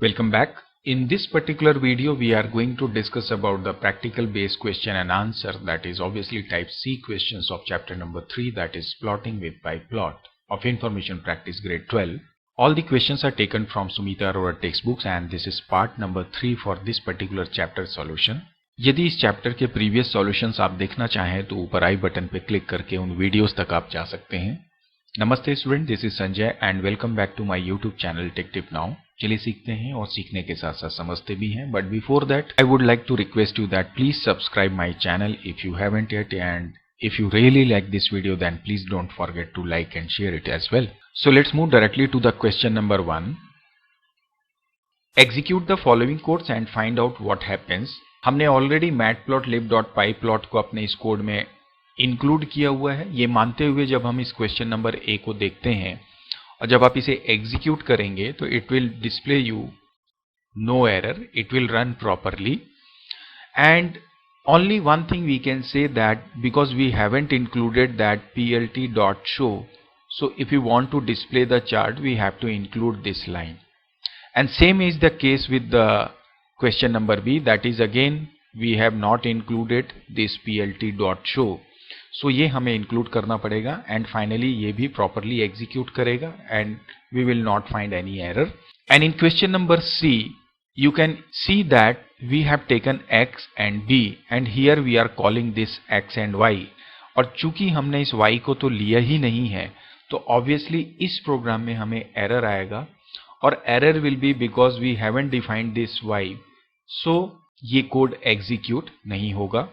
Welcome back. In this particular video, we are going to discuss about the practical based question and answer, that is obviously type C questions of chapter number 3, that is plotting with PyPlot of information practice grade 12. All the questions are taken from Sumita Arora textbooks and this is part number 3 for this particular chapter solution. यदि इस chapter के previous solutions आप देखना चाहें तो ऊपर आई button पर click करके उन वीडियोस तक आप जा सकते हैं। नमस्ते student, this is Sanjay and welcome back to my YouTube channel tech tip now. चलिए सीखते हैं और सीखने के साथ साथ समझते भी हैं, but before that I would like to request you that please subscribe my channel if you haven't yet, and if you really like this video then please don't forget to like and share it as well. So let's move directly to the question number 1. Execute the following codes and find out what happens. हमने already matplotlib.pyplot को अपने इस code में include किया हुआ है, ये मानते हुए जब हम इस क्वेश्चन नंबर ए को देखते हैं और जब आप इसे एग्जीक्यूट करेंगे तो it will display you know error, it will run properly, and only one thing we can say that because we haven't included that plt.show, so if we want to display the chart we have to include this line, and same is the case with the question number B, that is again we have not included this plt.show, so ये हमें include करना पड़ेगा and finally ये भी properly execute करेगा and we will not find any error. And in question number C you can see that we have taken x and b and here we are calling this x and y, और चूंकि हमने इस y को तो लिया ही नहीं है तो obviously इस प्रोग्राम में हमें एरर आएगा और error will be because we haven't defined this y, so ये कोड एग्जीक्यूट नहीं होगा.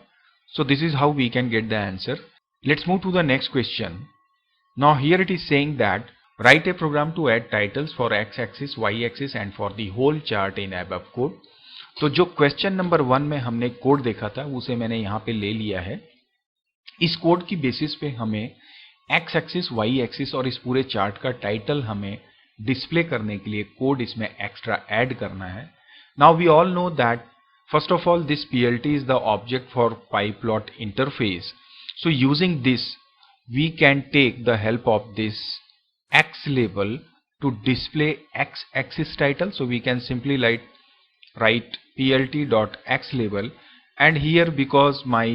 So this is how we can get the answer. Let's move to the next question. Now here it is saying that write a program to add titles for x-axis, y-axis and for the whole chart in above code. तो जो question number 1 में हमने code देखा था उसे मैंने यहाँ पे ले लिया है. इस कोड की बेसिस पे हमें एक्स एक्सिस, वाई एक्सिस और इस पूरे चार्ट का टाइटल हमें डिस्प्ले करने के लिए कोड इसमें एक्स्ट्रा ऐड करना है. Now we all know that first of all this PLT is the object for PyPlot interface. So using this we can take the help of this x label to display x axis title. So we can simply write plt.x label, and here because my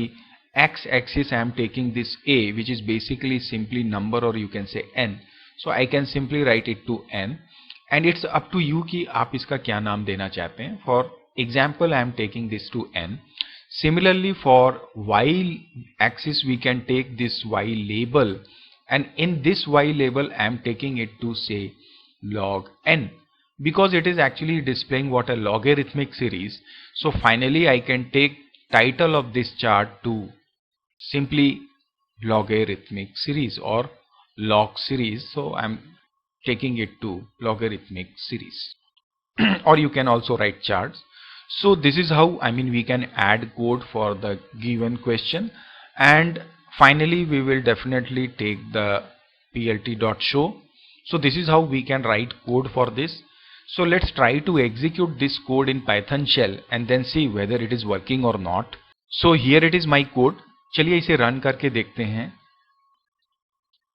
x axis I am taking this a, which is basically simply number or you can say n, so I can simply write it to n, and it's up to you कि आप इसका क्या नाम देना चाहते हैं. For example I am taking this to n. Similarly for y axis we can take this y label, and in this y label I am taking it to say log n because it is actually displaying what a logarithmic series. So finally I can take title of this chart to simply logarithmic series or log series, so I am taking it to logarithmic series or you can also write charts. So this is how we can add code for the given question, and finally we will definitely take the plt.show. So this is how we can write code for this. So let's try to execute this code in Python shell and then see whether it is working or not. So here it is my code. चलिए इसे run करके देखते हैं.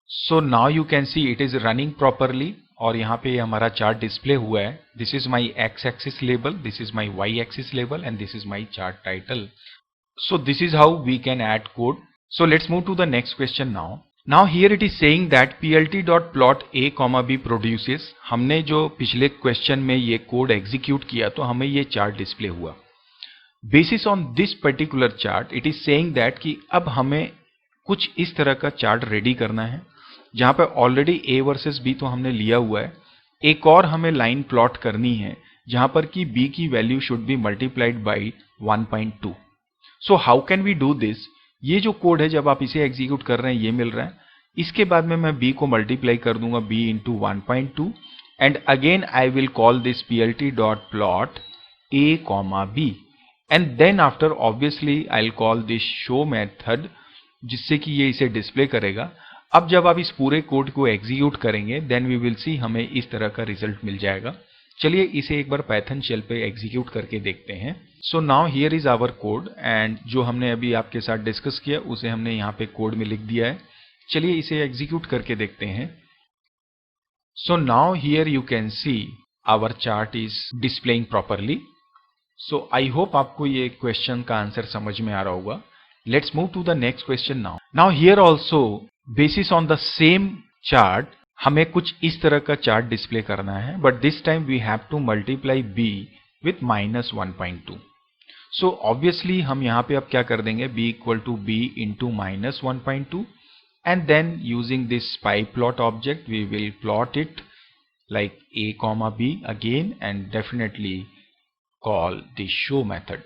So now you can see it is running properly और यहाँ पे हमारा chart display हुआ है. This is my x axis label, this is my y axis label and this is my chart title. So this is how we can add code. So let's move to the next question now. Now here it is saying that plt.plot a, b produces. हमने जो पिछले question में ये code execute किया तो हमें ये chart display हुआ. Basis on this particular chart it is saying that कि अब हमें कुछ इस तरह का चार्ट रेडी करना है जहाँ पे ऑलरेडी a वर्सेस b तो हमने लिया हुआ है. एक और हमें लाइन प्लॉट करनी है जहाँ पर कि b की value should be multiplied by 1.2. So how can we do this? ये जो कोड है जब आप इसे एग्जीक्यूट कर रहे हैं ये मिल रहा है. इसके बाद में मैं b को मल्टीप्लाई कर दूंगा b into 1.2 and again I will call this plt.plot a, b and then after obviously I will call this show method जिससे कि ये इसे डिस्प्ले करेगा. अब जब आप इस पूरे कोड को एग्जीक्यूट करेंगे देन वी विल सी हमें इस तरह का रिजल्ट मिल जाएगा. चलिए इसे एक बार पाइथन शेल पे एग्जीक्यूट करके देखते हैं. So now here is our code and जो हमने अभी आपके साथ डिस्कस किया उसे हमने यहाँ पे कोड में लिख दिया है. चलिए इसे एग्जीक्यूट करके देखते हैं. So now here you can C our chart is displaying properly. So I hope आपको ये क्वेश्चन का आंसर समझ में आ रहा होगा. Let's move to the next question now. Now here also basis on the same chart हमें कुछ इस तरह का चार्ट डिस्प्ले करना है, but this time we have to multiply b with minus 1.2. So obviously हम यहाँ पे अब क्या कर देंगे, b equal to b into minus 1.2 and then using this pie plot object we will plot it like a comma b again and definitely call the show method.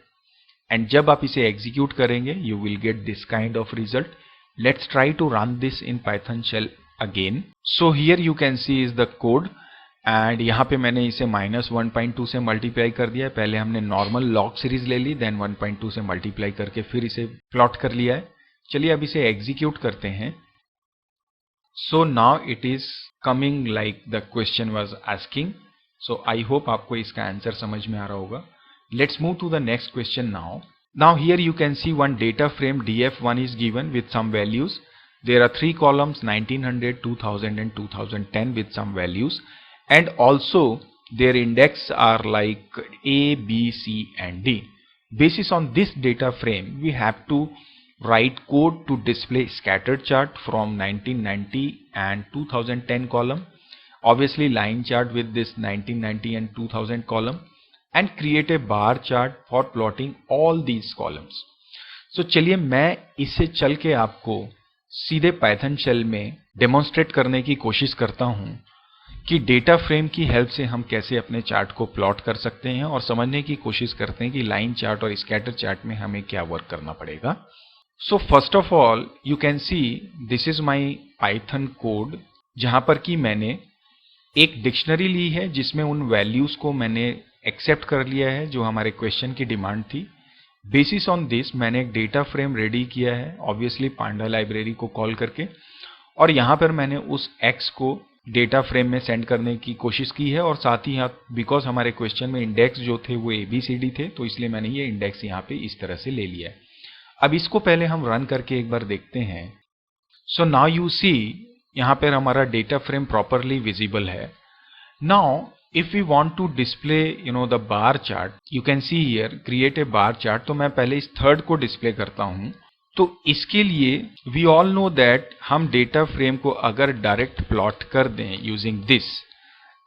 And जब आप इसे execute करेंगे you will get this kind of result. Let's try to run this in Python shell again. So here you can see is the code and यहाँ पे मैंने इसे minus 1.2 से multiply कर दिया है. पहले हमने नॉर्मल लॉग सीरीज ले ली, देन 1.2 से मल्टीप्लाई करके फिर इसे प्लॉट कर लिया है. चलिए अब इसे एग्जीक्यूट करते हैं. So now it is coming like the question was asking. So I hope आपको इसका आंसर समझ में आ रहा होगा. Let's move to the next question now. Now here you can see one data frame df1 is given with some values. There are 3 columns 1900, 2000 and 2010 with some values, and also their index are like A, B, C and D. Basis on this data frame we have to write code to display scattered chart from 1990 and 2010 column, obviously line chart with this 1990 and 2000 column, and create a bar chart for plotting all these columns. So चलिए मैं इसे चल के आपको सीधे Python shell में demonstrate करने की कोशिश करता हूं कि डेटा फ्रेम की हेल्प से हम कैसे अपने चार्ट को प्लॉट कर सकते हैं, और समझने की कोशिश करते हैं कि लाइन चार्ट और स्कैटर चार्ट में हमें क्या वर्क करना पड़ेगा. So first of all you can see this is my Python code, जहां पर कि मैंने एक डिक्शनरी ली है जिसमें उन वैल्यूज को मैंने एक्सेप्ट कर लिया है जो हमारे क्वेश्चन की डिमांड थी. बेसिस ऑन दिस मैंने एक डेटा फ्रेम रेडी किया है, ऑब्वियसली पांडा लाइब्रेरी को कॉल करके, और यहाँ पर मैंने उस x को डेटा फ्रेम में सेंड करने की कोशिश की है, और साथ ही बिकॉज हमारे क्वेश्चन में इंडेक्स जो थे वो ABCD थे तो इसलिए मैंने ये इंडेक्स यहाँ पे इस तरह से ले लिया है. अब इसको पहले हम रन करके एक बार देखते हैं. सो नाउ यू सी यहाँ पर हमारा डेटा फ्रेम प्रॉपरली विजिबल है. Now if we want to display the bar chart, you can see here create a bar chart. तो मैं पहले इस थर्ड को डिस्प्ले करता हूं. तो इसके लिए we all know that हम डेटा फ्रेम को अगर डायरेक्ट प्लॉट कर दें यूजिंग दिस,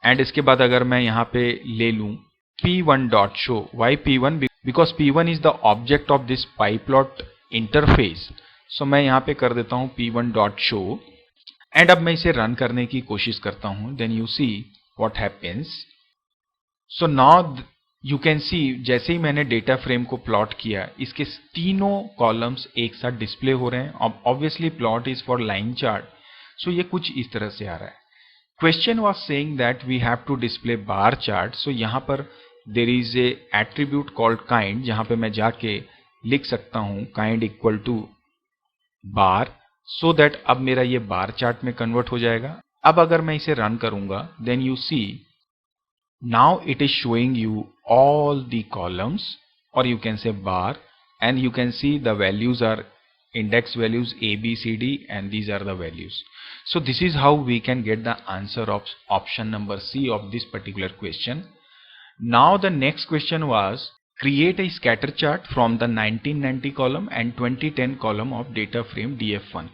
एंड इसके बाद अगर मैं यहाँ पे ले लूं p1.show. why p1? because p1 is the object of this pyplot interface. so मैं यहाँ पे कर देता हूँ p1.show, एंड अब मैं इसे रन करने की कोशिश करता हूँ. then you see what happens. So now you can see जैसे ही मैंने डेटा फ्रेम को प्लॉट किया इसके तीनों कॉलम्स एक साथ डिस्प्ले हो रहे हैं. Obviously plot is for line chart, so ये कुछ इस तरह से आ रहा है. Question was saying that we have to display bar chart. So यहाँ पर there is a attribute called kind, जहाँ पे मैं जाके लिख सकता हूँ kind equal to bar, so that अब मेरा ये बार चार्ट में कन्वर्ट हो जाएगा. अब अगर मैं इसे रन करूंगा then you see now it is showing you all the columns, और you can say bar, and you can see the values are index values ABCD and these are the values. So this is how we can get the answer of option number C of this particular question. Now the next question was create a scatter chart from the 1990 column and 2010 column of data frame df1.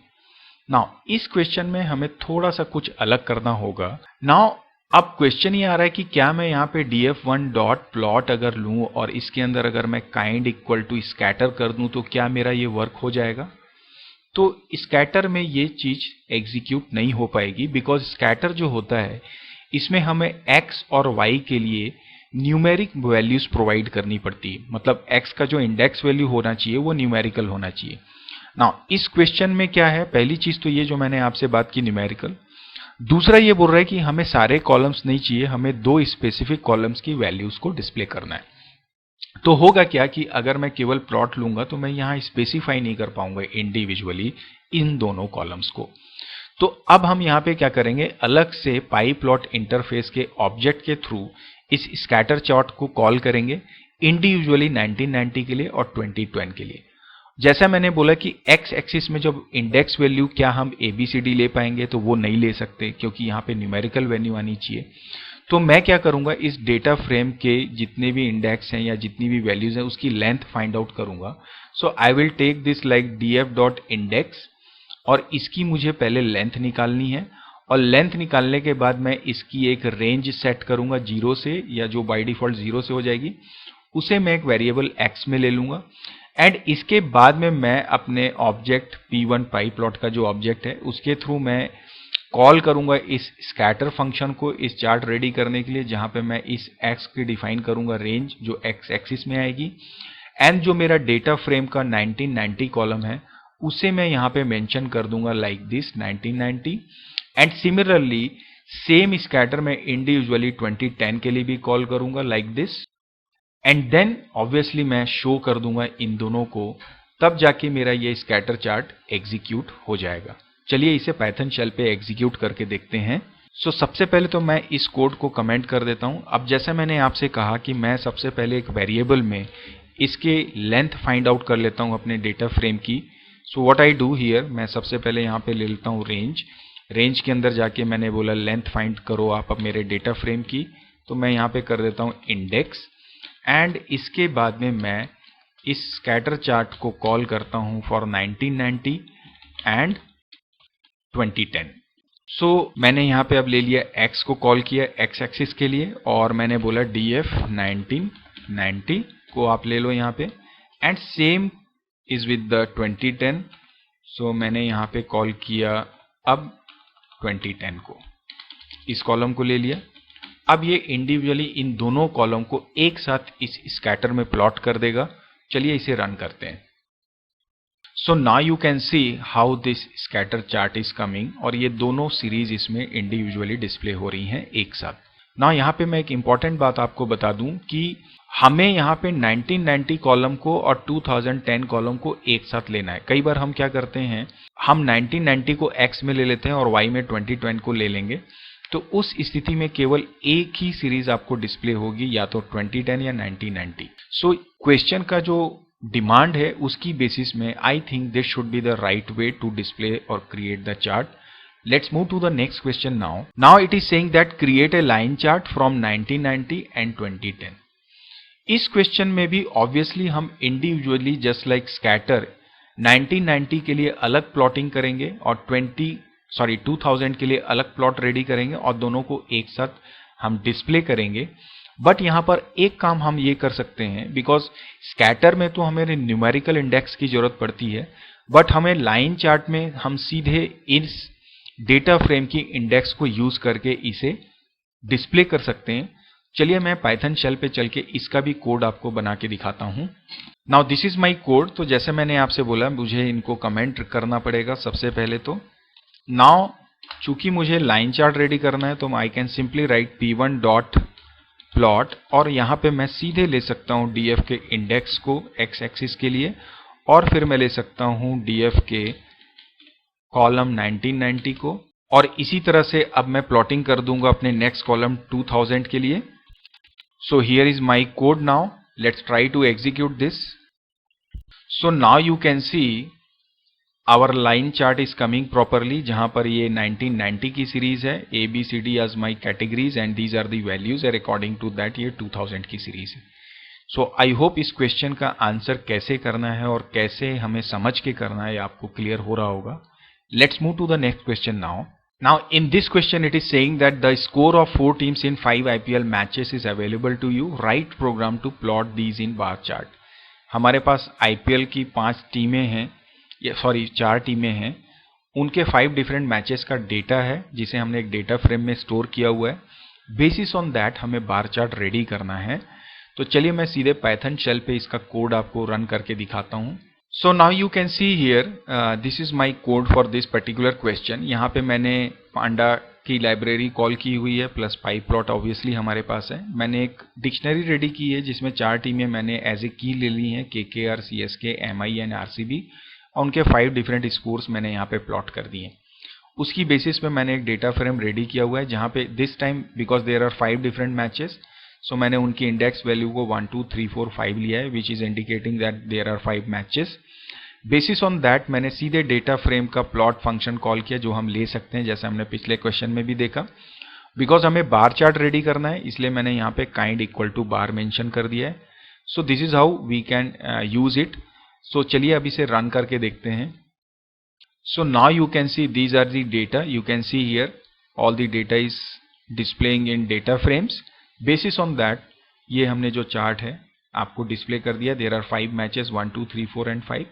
Now इस question में हमें थोड़ा सा कुछ अलग करना होगा. Now अब क्वेश्चन ये आ रहा है कि क्या मैं यहाँ पे df1 डॉट प्लॉट अगर लूँ और इसके अंदर अगर मैं काइंड इक्वल टू स्कैटर कर दूँ तो क्या मेरा ये वर्क हो जाएगा. तो स्कैटर में ये चीज एग्जीक्यूट नहीं हो पाएगी, बिकॉज स्कैटर जो होता है इसमें हमें x और y के लिए न्यूमेरिक वैल्यूज प्रोवाइड करनी पड़ती है. मतलब x का जो इंडेक्स वैल्यू होना चाहिए वो न्यूमेरिकल होना चाहिए. नाउ इस क्वेश्चन में क्या है, पहली चीज तो ये जो मैंने आपसे बात की न्यूमेरिकल. दूसरा ये बोल रहा है कि हमें सारे कॉलम्स नहीं चाहिए, हमें 2 स्पेसिफिक कॉलम्स की वैल्यूज को डिस्प्ले करना है. तो होगा क्या कि अगर मैं केवल प्लॉट लूंगा तो मैं यहाँ स्पेसिफाई नहीं कर पाऊंगा इंडिविजुअली इन दोनों कॉलम्स को. तो अब हम यहाँ पे क्या करेंगे, अलग से पाई प्लॉट इंटरफेस के ऑब्जेक्ट के थ्रू इस स्कैटर चार्ट को कॉल करेंगे इंडिविजुअली 1990 के लिए और 2010 के लिए. जैसा मैंने बोला कि x एक्सिस में जब इंडेक्स वैल्यू क्या हम ABCD ले पाएंगे, तो वो नहीं ले सकते क्योंकि यहाँ पे न्यूमेरिकल वैल्यू आनी चाहिए. तो मैं क्या करूंगा, इस डेटा फ्रेम के जितने भी इंडेक्स हैं या जितनी भी वैल्यूज हैं उसकी लेंथ फाइंड आउट करूंगा. So I will take this like df.index और इसकी मुझे पहले लेंथ निकालनी है और लेंथ निकालने के बाद मैं इसकी एक रेंज सेट करूंगा 0 से, या जो बाय डिफॉल्ट 0 से हो जाएगी, उसे मैं एक वेरिएबल x में ले लूंगा. एंड इसके बाद में मैं अपने ऑब्जेक्ट p1 pyplot का जो ऑब्जेक्ट है उसके थ्रू मैं कॉल करूंगा इस स्कैटर फंक्शन को इस चार्ट रेडी करने के लिए, जहां पे मैं इस x की डिफाइन करूंगा रेंज जो x एक्सिस में आएगी. एंड जो मेरा डेटा फ्रेम का 1990 कॉलम है उसे मैं यहाँ पे मेंशन कर दूंगा like this 1990. And similarly same scatter में इंडिविजुअली 2010 के लिए भी कॉल करूंगा like this. And then obviously मैं शो कर दूंगा इन दोनों को, तब जाके मेरा ये स्कैटर चार्ट एग्जीक्यूट हो जाएगा. चलिए इसे पाइथन शेल पे एग्जीक्यूट करके देखते हैं. सो सबसे पहले तो मैं इस कोड को कमेंट कर देता हूं. अब जैसे मैंने आपसे कहा कि मैं सबसे पहले एक वेरिएबल में इसके लेंथ फाइंड आउट कर लेता हूं अपने डेटा फ्रेम की. So what I do here, मैं सबसे पहले यहाँ पे ले लेता हूँ रेंज के अंदर जाके मैंने बोला लेंथ फाइंड करो आप अब मेरे डेटा फ्रेम की, तो मैं यहाँ पे कर देता हूँ इंडेक्स. एंड इसके बाद में मैं इस स्कैटर चार्ट को कॉल करता हूँ फॉर 1990 एंड 2010. सो मैंने यहाँ पे अब ले लिया x को कॉल किया x एक्सिस के लिए और मैंने बोला df 1990 को आप ले लो यहाँ पे. And same is with the 2010. सो मैंने यहाँ पे कॉल किया अब 2010 को, इस कॉलम को ले लिया. अब ये इंडिविजुअली इन दोनों कॉलम को एक साथ इस स्कैटर में प्लॉट कर देगा. चलिए इसे रन करते हैं. So now you can see how this scatter chart is coming और ये दोनों सीरीज इसमें इंडिविजुअली डिस्प्ले हो रही हैं एक साथ. ना यहाँ पे मैं एक इंपॉर्टेंट बात आपको बता दूं कि हमें यहाँ पे 1990 कॉलम को और 2010 कॉलम को एक साथ लेना है. कई बार हम क्या करते हैं, हम 1990 को x में ले लेते हैं और y में 2010 को ले लेंगे, तो उस स्थिति में केवल एक ही सीरीज आपको डिस्प्ले होगी, या तो 2010 या 1990. सो क्वेश्चन का जो डिमांड है उसकी बेसिस में I think this should be the right way to display और create the chart. Let's move to the next question now. Now it is saying that create a line chart from 1990 and 2010. इस question में भी obviously हम individually just like scatter 1990 के लिए अलग plotting करेंगे और 2000 के लिए अलग प्लॉट रेडी करेंगे और दोनों को एक साथ हम डिस्प्ले करेंगे. बट यहाँ पर एक काम हम ये कर सकते हैं, बिकॉज स्कैटर में तो हमें न्यूमेरिकल इंडेक्स की जरूरत पड़ती है, बट हमें लाइन चार्ट में हम सीधे इस डेटा फ्रेम की इंडेक्स को यूज करके इसे डिस्प्ले कर सकते हैं. चलिए मैं पाइथन शेल पे चल के इसका भी कोड आपको बना के दिखाता हूं. Now this is my code. तो जैसे मैंने आपसे बोला मुझे इनको कमेंट करना पड़ेगा सबसे पहले. तो नाउ चूंकि मुझे लाइन चार्ट रेडी करना है तो I can simply write p1 dot plot और यहाँ पे मैं सीधे ले सकता हूँ df के इंडेक्स को x एक्सिस के लिए और फिर मैं ले सकता हूँ df के कॉलम 1990 को और इसी तरह से अब मैं प्लॉटिंग कर दूंगा अपने नेक्स्ट कॉलम 2000 के लिए. So here is my code. Now let's try to execute this. So now you can see our line chart is coming properly, जहां पर ये 1990 की सीरीज है, A B C D as my categories and these are the values and according to that ये 2000 की series है. So I hope इस question का आंसर कैसे करना है और कैसे हमें समझ के करना है आपको क्लियर हो रहा होगा. Let's move to the next question now. Now in this question it is saying that the score of 4 teams in 5 IPL matches is available to you. Write program to plot these in bar chart. हमारे पास IPL की 5 टीमें हैं, sorry 4 टीमें हैं, उनके 5 different matches का data है जिसे हमने एक डेटा फ्रेम में स्टोर किया हुआ है. बेसिस ऑन दैट हमें बार चार्ट रेडी करना है. तो चलिए मैं सीधे पाइथन शेल पे इसका कोड आपको रन करके दिखाता हूँ. So now you can see here this is my code for this particular question. यहाँ पे मैंने पांडा की लाइब्रेरी कॉल की हुई है प्लस pyplot ऑब्वियसली हमारे पास है. मैंने एक डिक्शनरी रेडी की है जिसमें 4 टीमें मैंने एज ए की ले ली हैं, KKR, CSK, MI and RCB, और उनके 5 डिफरेंट स्कोर्स मैंने यहाँ पे प्लॉट कर दिए. उसकी बेसिस पे मैंने एक डेटा फ्रेम रेडी किया हुआ है जहाँ पे this time because there are 5 different matches, so मैंने उनकी इंडेक्स वैल्यू को 1 2 3 4 5 लिया है which is indicating that there are 5 matches. Basis on that मैंने सीधे डेटा फ्रेम का प्लॉट फंक्शन कॉल किया जो हम ले सकते हैं जैसे हमने पिछले क्वेश्चन में भी देखा. बिकॉज हमें बार चार्ट रेडी करना है इसलिए मैंने यहाँ पे kind equal to bar mention कर दिया है. So this is how we can use it. So चलिए अब इसे रन करके देखते हैं. So now you can see these are the data. You can see here all the data is displaying in data frames. Basis on that ये हमने जो chart है आपको डिस्प्ले कर दिया. There are 5 matches 1, 2, 3, 4 and 5.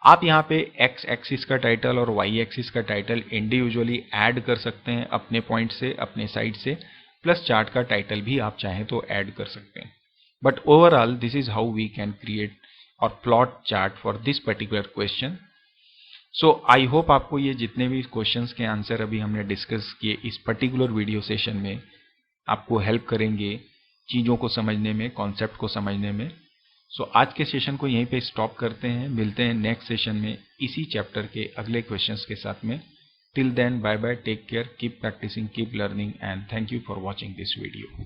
आप यहाँ पे x एक्सिस का टाइटल और y एक्सिस का टाइटल इंडिविजुअली ऐड कर सकते हैं अपने पॉइंट से, अपने साइड से, प्लस चार्ट का टाइटल भी आप चाहें तो ऐड कर सकते हैं. But overall this is how we can create और plot chart for this particular question. So I hope आपको ये जितने भी क्वेश्चंस के आंसर अभी हमने डिस्कस किए इस पर्टिकुलर वीडियो सेशन में आपको हेल्प करेंगे चीज़ों को समझने में, कॉन्सेप्ट को समझने में. सो आज के सेशन को यहीं पे स्टॉप करते हैं. मिलते हैं नेक्स्ट सेशन में इसी चैप्टर के अगले क्वेश्चंस के साथ में. Till then bye bye, take care, keep practicing, keep learning and thank you for watching this video.